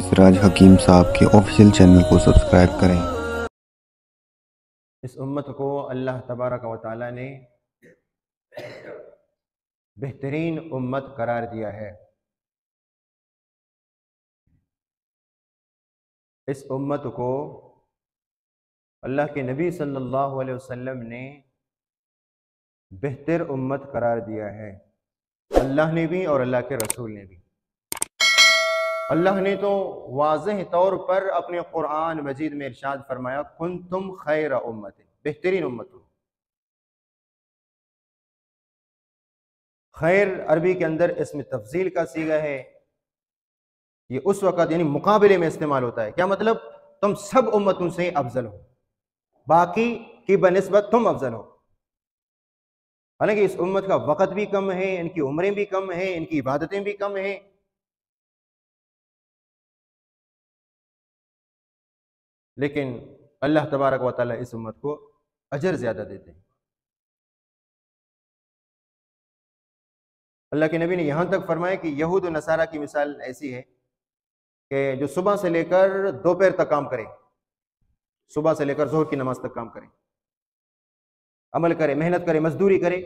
सिराज हकीम साहब के official channel को सब्सक्राइब करें। इस उम्मत को अल्लाह तबारक व तआला ने बेहतरीन उम्मत करार दिया है। इस उम्मत को अल्लाह के नबी सल्लल्लाहु अलैहि वसल्लम ने बेहतर उम्मत करार दिया है। अल्लाह ने भी और अल्लाह के रसूल ने भी। अल्लाह ने तो वाज़ेह तौर पर अपने कुरान मजीद में इरशाद फरमाया, कुंतुम खैर उम्मत, बेहतरीन उम्मत हो। खैर अरबी के अंदर इसमें तफजील का सीगा है। ये उस वक़्त यानी मुकाबले में इस्तेमाल होता है। क्या मतलब? तुम सब उम्मतों से अफजल हो, बाकी की बनिस्बत तुम अफजल हो। हालांकि इस उम्मत का वक़्त भी कम है, इनकी उम्रें भी कम है, इनकी इबादतें भी कम हैं, लेकिन अल्लाह तबारक व तआला इस उम्मत को अजर ज़्यादा देते हैं। अल्लाह के नबी ने यहाँ तक फरमाया कि यहूद और नसारा की मिसाल ऐसी है कि जो सुबह से लेकर दोपहर तक काम करें, सुबह से लेकर जोहर की नमाज तक काम करें, अमल करे, मेहनत करे, मजदूरी करे।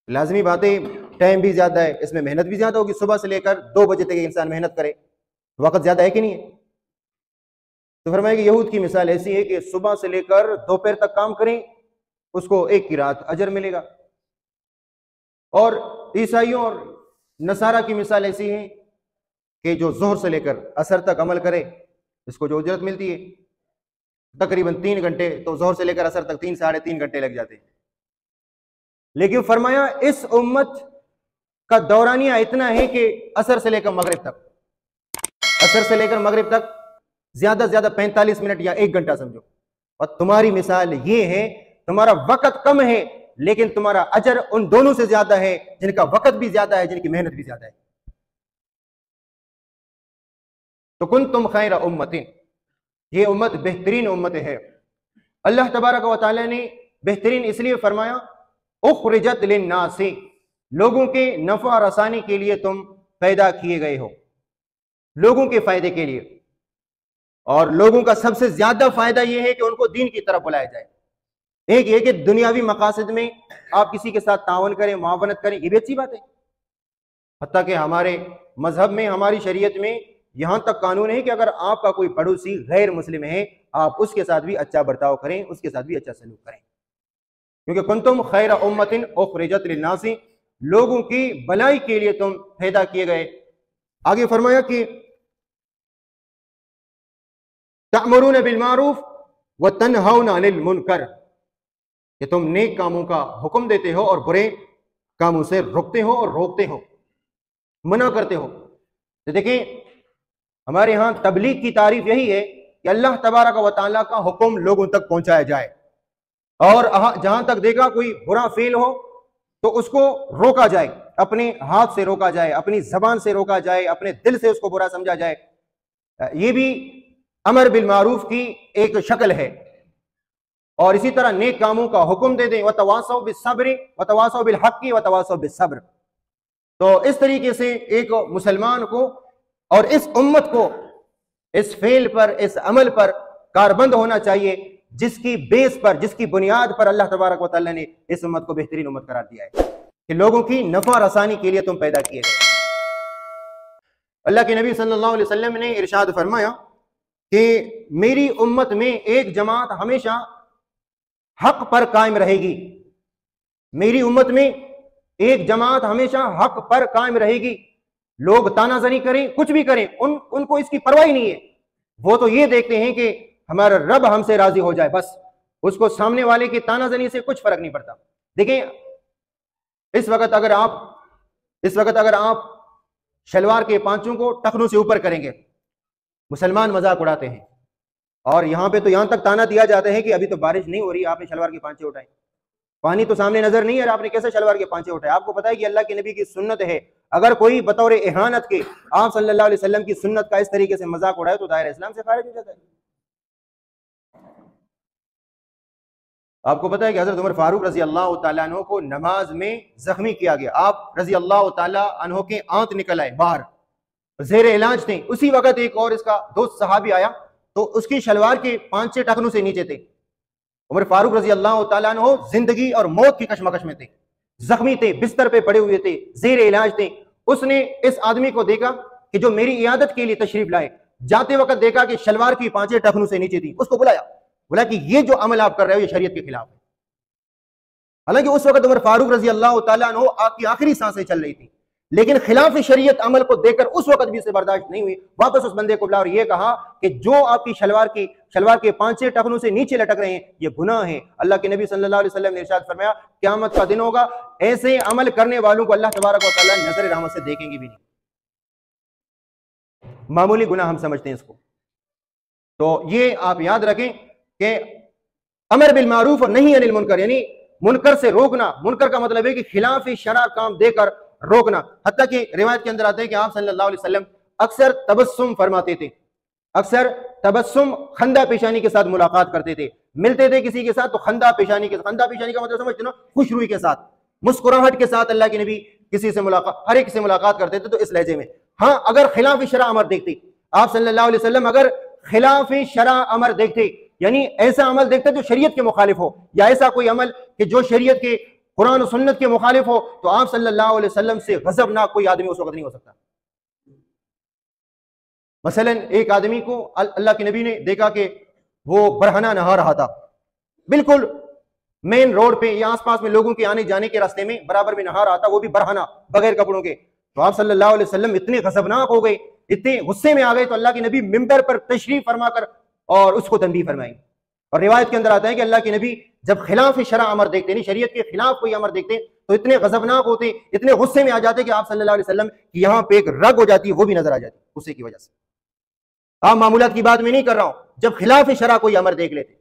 लाजमी बात है, टाइम भी ज़्यादा है, इसमें मेहनत भी ज़्यादा होगी। सुबह से लेकर 2 बजे तक इंसान मेहनत करे, वक़्त ज़्यादा है कि नहीं है? तो फरमाया कि यहूद की मिसाल ऐसी है कि सुबह से लेकर दोपहर तक काम करें, उसको एक की रात अजर मिलेगा। और ईसाइयों और नसारा की मिसाल ऐसी है कि जो जोहर से लेकर असर तक अमल करे, इसको जो उजरत मिलती है तकरीबन 3 घंटे, तो जोहर से लेकर असर तक 3 साढ़े 3 घंटे लग जाते हैं। लेकिन फरमाया इस उम्मत का दौरानिया इतना है कि असर से लेकर मगरिब तक, असर से लेकर मगरिब तक ज्यादा से ज्यादा 45 मिनट या 1 घंटा समझो। और तुम्हारी मिसाल ये है, तुम्हारा वक़्त कम है लेकिन तुम्हारा अजर उन दोनों से ज्यादा है जिनका वक़्त भी ज्यादा है, जिनकी मेहनत भी ज्यादा है। तो कुंतुम खैर उम्मतिन, ये उम्मत बेहतरीन उम्मत है। अल्लाह तबारक व तआला ने बेहतरीन इसलिए फरमाया, उखरिजत लिन्नासी, लोगों के नफा रसानी के लिए तुम पैदा किए गए हो, लोगों के फायदे के लिए। और लोगों का सबसे ज्यादा फायदा यह है कि उनको दीन की तरफ बुलाया जाए। एक ये कि दुनियावी मकासद में आप किसी के साथ तावन करें, मुआवनत करें, ये भी अच्छी बात है। हत्ता कि हमारे मजहब में, हमारी शरीयत में यहां तक कानून है कि अगर आपका कोई पड़ोसी गैर मुस्लिम है, आप उसके साथ भी अच्छा बर्ताव करें, उसके साथ भी अच्छा सलूक करें, क्योंकि कुंतुम खैर उम्मतिन उखरिजत लिन्नासी, लोगों की भलाई के लिए तुम पैदा किए गए। आगे फरमाया कि तअमुरून बिल मारूफ व तनहौना अनिल मुनकर, कि तुम नेक कामों का हुक्म देते हो और बुरे कामों से रोकते हो और रोकते हो, मना करते हो। तो देखिए, हमारे यहां तबलीग की तारीफ यही है कि अल्लाह तबारक व तआला का हुक्म लोगों तक पहुंचाया जाए, और जहां तक देखा कोई बुरा फेल हो तो उसको रोका जाए, अपने हाथ से रोका जाए, अपनी जबान से रोका जाए, अपने दिल से उसको बुरा समझा जाए। ये भी अमर बिल मारूफ की एक शक्ल है। और इसी तरह नेक कामों का हुक्म दे दें, वतवासौ बिस्सब्र वतवासौ बिल हक़्क़ि वतवासौ बिस्सब्र। तो इस तरीके से एक मुसलमान को और इस उम्मत को इस फेल पर, इस अमल पर कारबंद होना चाहिए, जिसकी बेस पर, जिसकी बुनियाद पर अल्लाह तबारक व तआला ने इस उम्मत को बेहतरीन उम्मत करार दिया है कि लोगों की नफा रसानी के लिए तुम पैदा किए गए। अल्लाह के नबी सल्लल्लाहु अलैहि वसल्लम ने इरशाद फरमाया कि मेरी उम्मत में एक जमात हमेशा हक पर कायम रहेगी, मेरी उम्मत में एक जमात हमेशा हक पर कायम रहेगी। लोग तानाजनी करें, कुछ भी करें, उनको इसकी परवाह नहीं है। वो तो ये देखते हैं कि हमारा रब हमसे राजी हो जाए, बस। उसको सामने वाले की तानाजनी से कुछ फर्क नहीं पड़ता। देखिए, इस वक्त अगर आप शलवार के पांचों को टखनों से ऊपर करेंगे, मुसलमान मजाक उड़ाते हैं। और यहां पे तो यहां तक ताना दिया जाता है कि अभी तो बारिश नहीं हो रही, आपने शलवार के पांचे उठाए, पानी तो सामने नजर नहीं है, आपने कैसे शलवार के पांचे उठाए? आपको पता है कि अल्लाह के नबी की सुन्नत है, अगर कोई बतौर इहानत के आप सल्लल्लाहु अलैहि वसल्लम की सुन्नत का इस तरीके से मजाक उड़ाए तो दायरा इस्लाम से खारिज हो जाता है। आपको पता है कि हजरत उमर फारूक रजी अल्लाह तआला अन्हु को नमाज में जख्मी किया गया। आप रजी अल्लाह तआला अन्हु के आंत निकल आए बाहर, जेर इलाज थे। उसी वक्त एक और इसका दोस्त सहाबी आया, तो उसकी शलवार के 5-6 टखनों से नीचे थे। उमर फारूक रजी अल्लाह तआला अन्हु जिंदगी और मौत की कशमकश में थे, जख्मी थे, बिस्तर पे पड़े हुए थे, जेर इलाज थे। उसने इस आदमी को देखा कि जो मेरी इयादत के लिए तशरीफ लाए, जाते वक्त देखा कि शलवार की 5-6 टखनों से नीचे थी। उसको बुलाया, बोला कि ये जो अमल आप कर रहे हो ये शरीयत के खिलाफ है। हालांकि उस वक्त उमर फारूक रजी अल्लाह तआला अन्हु आपकी आखिरी सांसें चल रही थी, लेकिन खिलाफ शरीयत अमल को देखकर उस वक्त भी इसे बर्दाश्त नहीं हुई। वापस उस बंदे को बुला और यह कहा कि जो आपकी शलवार के 5-6 टखनों से नीचे लटक रहे हैं ये गुनाह है। अल्लाह के नबी सल्लल्लाहु अलैहि वसल्लम ने इरशाद फरमाया, क़यामत का दिन होगा, ऐसे अमल करने वालों को अल्लाह तबारक व तआला नजर रहमत से देखेंगे भी नहीं। मामूली गुनाह हम समझते हैं इसको। तो ये आप याद रखें कि अमर बिल मारूफ और नहीं अनिल मुनकर, यानी मुनकर से रोकना। मुनकर का मतलब है कि खिलाफ शरा काम देकर रोकना। हत्ता कि रिवायत के अंदर आते हैं कि आप सल्लल्लाहु अलैहि वसल्लम अक्सर तबस्सुम फरमाते थे, अक्सर तबस्सुम खंदा पेशानी के साथ मुलाकात करते थे। मिलते थे किसी के साथ तो खंदा पेशानी के साथ, खंदा पेशानी का मतलब समझते ना, खुशरूई के साथ, मुस्कुराहट के साथ अल्लाह के नबी किसी से मुलाकात, हर एक से मुलाकात करते थे। तो इस लहजे में हाँ, अगर खिलाफ शरा अमर देखते आप सल्लल्लाहु अलैहि वसल्लम, अगर खिलाफ शरा अमर देखते, यानी ऐसा अमल देखते जो शरीयत के मुखालिफ हो, या ऐसा कोई अमल कि जो शरीयत के कुरान और सुन्नत के मुखालिफ हो, तो आप सल्लल्लाहु अलैहि वसल्लम से गज़बनाक कोई आदमी उस वक्त नहीं हो सकता। मसलन एक आदमी को अल्लाह के नबी ने देखा कि वो बरहना नहा रहा था, बिल्कुल मेन रोड पे या आसपास में लोगों के आने जाने के रास्ते में बराबर में नहा रहा था, वो भी बरहना, बगैर कपड़ों के। तो आप सल्लल्लाहु अलैहि वसल्लम इतने गज़बनाक हो गए, इतने गुस्से में आ गए, तो अल्लाह के नबी मिंबर पर तशरीफ फरमाकर और उसको तंबीह फरमाई। और रिवायत के अंदर आता है कि अल्लाह के नबी जब खिलाफ शरा अमर देखते, नहीं शरीयत के खिलाफ कोई अमर देखते, तो इतने गज़बनाक होते, इतने गुस्से में आ जाते कि आप सल्लल्लाहु अलैहि वसल्लम की यहाँ पे एक रग हो जाती, वो भी नजर आ जाती गुस्से की वजह से। आप मामूलात की बात में नहीं कर रहा हूं, जब खिलाफ शरा कोई अमर देख लेते।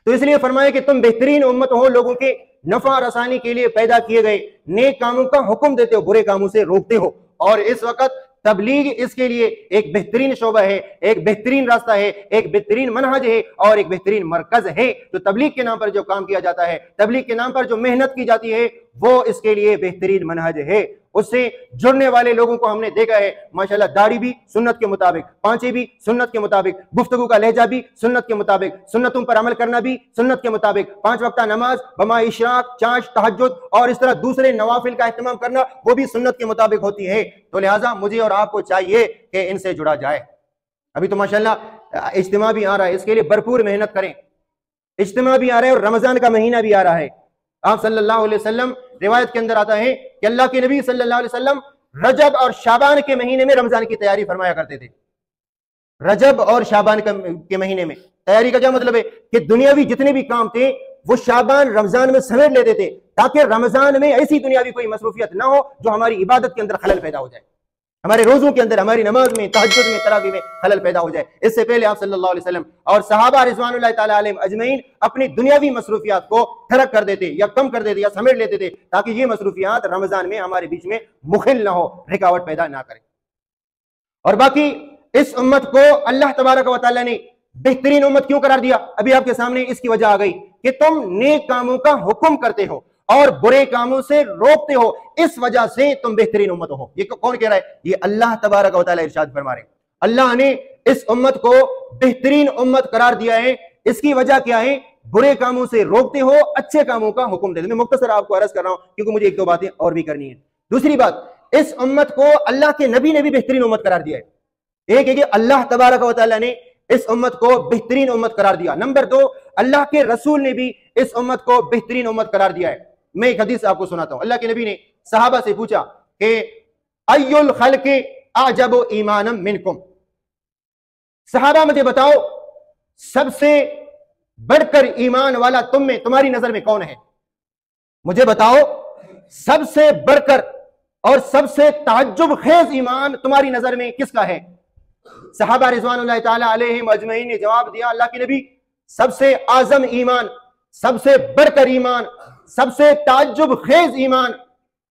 तो इसलिए फरमाया कि तुम बेहतरीन उम्मत हो, लोगों के नफा रसानी के लिए पैदा किए गए, नेक कामों का हुक्म देते हो, बुरे कामों से रोकते हो। और इस वक्त तबलीग इसके लिए एक बेहतरीन शोबा है, एक बेहतरीन रास्ता है, एक बेहतरीन मनहज है और एक बेहतरीन मरकज है। तो तबलीग के नाम पर जो काम किया जाता है, तबलीग के नाम पर जो मेहनत की जाती है, वो इसके लिए बेहतरीन मनहज है। उससे जुड़ने वाले लोगों को हमने देखा है माशाल्लाह, दाढ़ी भी सुन्नत के मुताबिक, पांचे भी सुन्नत के मुताबिक, गुफ्तगू का लहजा भी सुन्नत के मुताबिक, सुन्नतों पर अमल करना भी सुन्नत के मुताबिक, 5 वक्त नमाज बमा इशराक, चाश, तहज्जुद और इस तरह दूसरे नवाफिल का इत्मीम करना वो भी सुन्नत के मुताबिक होती है। तो लिहाजा मुझे और आपको चाहिए कि इनसे जुड़ा जाए। अभी तो माशाल्लाह इज्तिमा भी आ रहा है, इसके लिए भरपूर मेहनत करें। इज्तिमा भी आ रहा है और रमजान का महीना भी आ रहा है। आप सल्लल्लाहु अलैहि वसल्लम, रिवायत के अंदर आता है कि अल्लाह के नबी सल्लल्लाहु अलैहि वसल्लम रजब और शाबान के महीने में रमजान की तैयारी फरमाया करते थे। रजब और शाबान के महीने में तैयारी का क्या मतलब है कि दुनियावी जितने भी काम थे वो शाबान रमजान में समेट लेते थे, ताकि रमजान में ऐसी दुनियावी कोई मसरूफियत ना हो जो हमारी इबादत के अंदर खलल पैदा हो जाए, हमारे रोजों के अंदर, हमारी नमाज में, तहज्जुद में, तरावी में खलल पैदा हो जाए। इससे पहले आप सल्लल्लाहु अलैहि वसल्लम और सहाबा रिज़वानुल्लाहि तआला अलैहिम अजमईन अपनी दुनियावी मसरूफियात को तर्क कर देते या कम कर देते या समेट लेते थे, ताकि ये मसरूफियात रमजान में हमारे बीच में मुखिल ना हो, रुकावट पैदा ना करे। और बाकी इस उम्मत को अल्लाह तबारक व तआला ने बेहतरीन उम्मत क्यों करार दिया? अभी आपके सामने इसकी वजह आ गई कि तुम नेक कामों का हुक्म करते हो और बुरे कामों से रोकते हो, इस वजह से तुम बेहतरीन उम्मत हो। ये कौन कह रहा है? ये अल्लाह तबारक व तआला इरशाद फरमा रहे हैं। अल्लाह ने इस उम्मत को बेहतरीन उम्मत करार दिया है। इसकी वजह क्या है? बुरे कामों से रोकते हो, अच्छे कामों का हुक्म देते हो। मैं मुख्तसर आपको अर्ज कर रहा हूं क्योंकि मुझे 1-2 बातें और भी करनी है। दूसरी बात, इस उम्मत को अल्लाह के नबी ने भी बेहतरीन उम्मत करार दिया है। एक है कि अल्लाह तबारक व तआला ने इस उम्मत को बेहतरीन उम्मत करार दिया। नंबर 2, अल्लाह के रसूल ने भी इस उम्मत को बेहतरीन उम्मत करार दिया है। मैं एक हदीस आपको सुनाता हूं। अल्लाह के नबी ने सहाबा से पूछा कि अय्युल खल्क़ि अजबु ईमानम मिनकुम, सहाबा मुझे बताओ सबसे बढ़कर ईमान वाला तुम में, तुम्हारी नजर में कौन है? मुझे बताओ सबसे बढ़कर और सबसे ताज्जुब खेज ईमान तुम्हारी नजर में किसका है? सहाबा रिज़वानुल्लाहि तआला अलैहिम अजमईन ने जवाब दिया, अल्लाह के नबी, सबसे आजम ईमान, सबसे बढ़कर ईमान, सबसे ताज्जुब खेज ईमान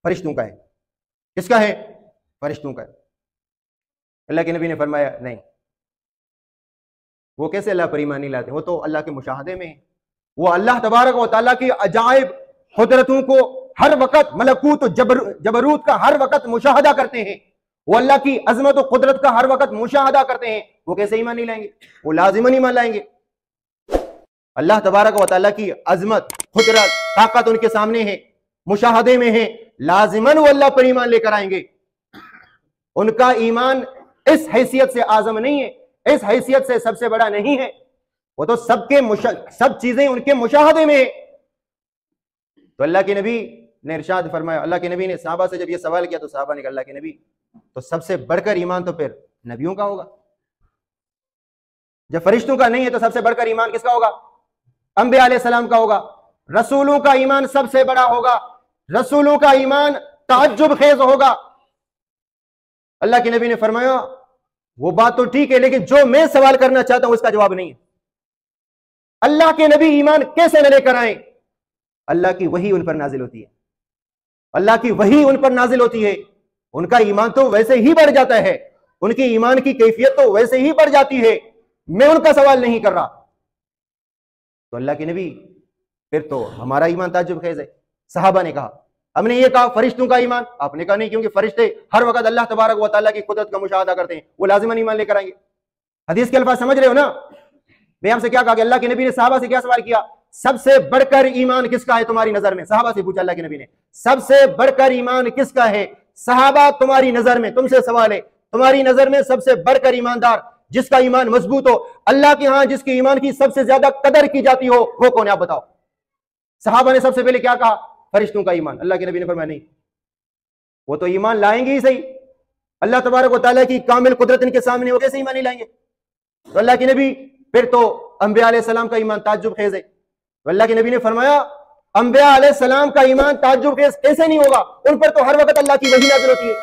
फरिश्तों का है। किसका है? फरिश्तों का है। अल्लाह के नबी ने फरमाया नहीं, वो कैसे अल्लाह पर ईमान नहीं लाते? वो तो अल्लाह के मुशाहदे में है। वो अल्लाह तबारक व तआला की अजाइब कुदरतों को हर वक्त, मलकूत और जबरूत का हर वक्त मुशाहदा करते हैं वो अल्लाह की अजमत और कुदरत का हर वक्त मुशाहदा करते हैं, वो कैसे ईमान नहीं लाएंगे? वो लाजिमन ईमान लाएंगे। अल्लाह तबारक व तआला की अजमत, कुदरत, ताकत उनके सामने है, मुशाहदे में है, लाजिमन वो अल्लाह पर ईमान लेकर आएंगे। उनका ईमान इस हैसियत से आजम नहीं है, इस हैसियत से सबसे बड़ा नहीं है, वो तो सब चीजें उनके मुशाहदे में है। तो अल्लाह के नबी ने इरशाद फरमाया, अल्लाह के नबी ने सहाबा से जब ये सवाल किया तो सहाबा ने कहा, अल्लाह के नबी, तो सबसे बढ़कर ईमान तो फिर नबियों का होगा। जब फरिश्तों का नहीं है तो सबसे बढ़कर ईमान किसका होगा? अंबिया अलैहिस्सलाम का होगा। रसूलों का ईमान सबसे बड़ा होगा, रसूलों का ईमान ताज्जुब खेज होगा। अल्लाह के नबी ने फरमाया, वो बात तो ठीक है, लेकिन जो मैं सवाल करना चाहता हूं उसका जवाब नहीं है। अल्लाह के नबी ईमान कैसे न लेकर आए? अल्लाह की वही उन पर नाजिल होती है, अल्लाह की वही उन पर नाजिल होती है, उनका ईमान तो वैसे ही बढ़ जाता है, उनकी ईमान की कैफियत तो वैसे ही बढ़ जाती है। मैं उनका सवाल नहीं कर रहा। तो अल्लाह के नबी, फिर तो हमारा ईमान ताज्जुब खेज है। सहाबा ने कहा, हमने ये कहा फरिश्तों का ईमान, आपने कहा नहीं, क्योंकि फरिश्ते हर वक्त अल्लाह तबारक व तआला की कुदरत का मुशाहदा करते हैं, वो लाजिमन ईमान लेकर आएंगे। हदीस के अल्फाज समझ रहे हो ना? मैं आपसे क्या कहा कि अल्लाह के नबी ने सहाबा से क्या सवाल किया? सबसे बढ़कर ईमान किसका है तुम्हारी नजर में? सहाबा से पूछा अल्लाह के नबी ने, सबसे बढ़कर ईमान किसका है? सहाबा, तुम्हारी नजर में, तुमसे सवाल है, तुम्हारी नजर में सबसे बढ़कर ईमानदार, जिसका ईमान मजबूत हो, अल्लाह के यहां जिसके ईमान की सबसे ज्यादा कदर की जाती हो, वो कौन है? आप बताओ। सहाबा ने सबसे पहले क्या कहा? फरिश्तों का ईमान। अल्लाह के नबी ने फरमाया, नहीं, वो तो ईमान लाएंगे ही सही, अल्लाह तबारक व तआला की कामिल कुदरत इनके सामने, वो कैसे ईमान नहीं लाएंगे? तो अल्लाह के नबी, फिर तो अंबिया अलैहिस्सलाम का ईमान ताज्जुब खेज है। तो अल्लाह के नबी ने फरमाया, अंबिया अलैहिस्सलाम का ईमान ताज्जुब खेज कैसे नहीं होगा? उन पर तो हर वक्त अल्लाह की वही नाज़िल होती है।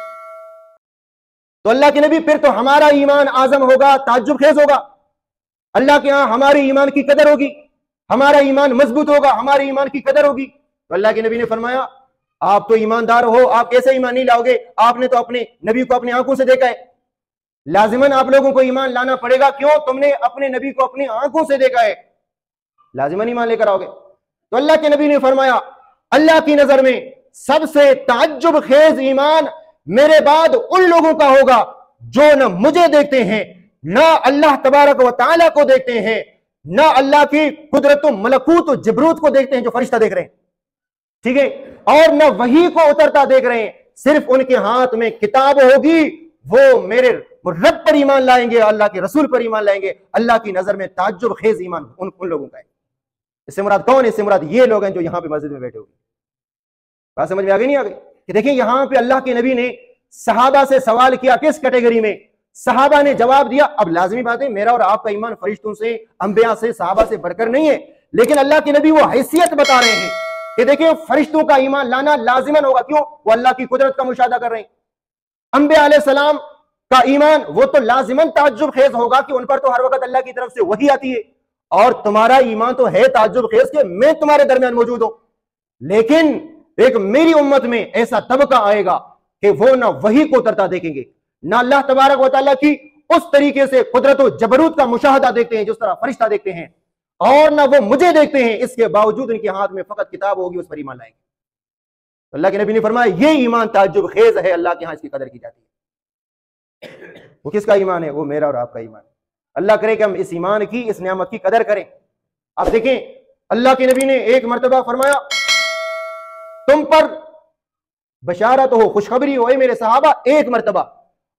तो अल्लाह के नबी, फिर तो हमारा ईमान आजम होगा, ताज्जुब खेज होगा, अल्लाह के यहां हमारे ईमान की कदर होगी, हमारा ईमान मजबूत होगा, हमारे ईमान की कदर होगी। तो अल्लाह के नबी ने फरमाया, आप तो ईमानदार हो, आप कैसे ईमान नहीं लाओगे? आपने तो अपने नबी को अपनी आंखों से देखा है, लाजिमन आप लोगों को ईमान लाना पड़ेगा। क्यों? तुमने अपने नबी को अपनी आंखों से देखा है, लाजिमन ईमान लेकर आओगे। तो अल्लाह के नबी ने फरमाया, अल्लाह की नजर में सबसे ताज्जुब खेज ईमान मेरे बाद उन लोगों का होगा जो न मुझे देखते हैं, ना अल्लाह तबारक व तआला को देखते हैं, ना अल्लाह की कुदरत मलकूत जबरूत को देखते हैं जो फरिश्ता देख रहे हैं, ठीक है, और न वही को उतरता देख रहे हैं। सिर्फ उनके हाथ में किताब होगी, वो मेरे रब पर ईमान लाएंगे, अल्लाह के रसूल पर ईमान लाएंगे। अल्लाह की नजर में ताज्जुब खेज ईमान उन लोगों का है। इससे मुराद कौन है? इससे मुराद ये लोग हैं जो यहां पे मस्जिद में बैठे हुए। बात समझ में आ गई नहीं आ गई? कि देखिए, यहां पे अल्लाह के नबी ने सहाबा से सवाल किया, किस कैटेगरी में? सहाबा ने जवाब दिया। अब लाजमी बात है, मेरा और आपका ईमान फरिश्तों से, अंबिया से, सहाबा से बढ़कर नहीं है, लेकिन अल्लाह के नबी वो हैसियत बता रहे हैं कि देखिए, फरिश्तों का ईमान लाना लाजिमन होगा। क्यों? वो अल्लाह की कुदरत का मुशाहदा कर रहे हैं। अंबिया अलैहिस्सलाम का ईमान वो तो लाजिमन ताज्जुब खेज होगा कि उन पर तो हर वक्त अल्लाह की तरफ से वही आती है, और तुम्हारा ईमान तो है ताज्जुब खेज के मैं तुम्हारे दरमियान मौजूद हूं। लेकिन एक मेरी उम्मत में ऐसा तबका आएगा कि वो ना वही को उतरता देखेंगे, ना अल्लाह तबारक व तआला की उस तरीके से कुदरत और जबरूत का मुशाहदा देखते हैं जिस तरह फरिश्ता देखते हैं, और ना वो मुझे देखते हैं। इसके बावजूद उनके हाथ में फकत किताब होगी, उस पर ईमान लाएंगे। तो अल्लाह के नबी ने फरमाया, ये ईमान ताज्जुब खेज है, अल्लाह के यहां इसकी कदर की जाती है। वो किसका ईमान है? वो मेरा और आपका ईमान। अल्लाह करे कि हम इस ईमान की, इस नियामत की कदर करें। आप देखें, अल्लाह के नबी ने एक मर्तबा फरमाया, तुम पर बशारत हो, खुशखबरी हो मेरे सहाबा, एक मर्तबा,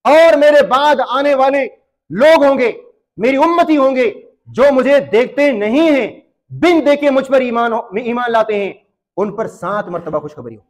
और मेरे बाद आने वाले लोग होंगे, मेरी उम्मती होंगे, जो मुझे देखते नहीं हैं, बिन देखे मुझ पर ईमान लाते हैं, उन पर 7 मर्तबा खुशखबरी हो।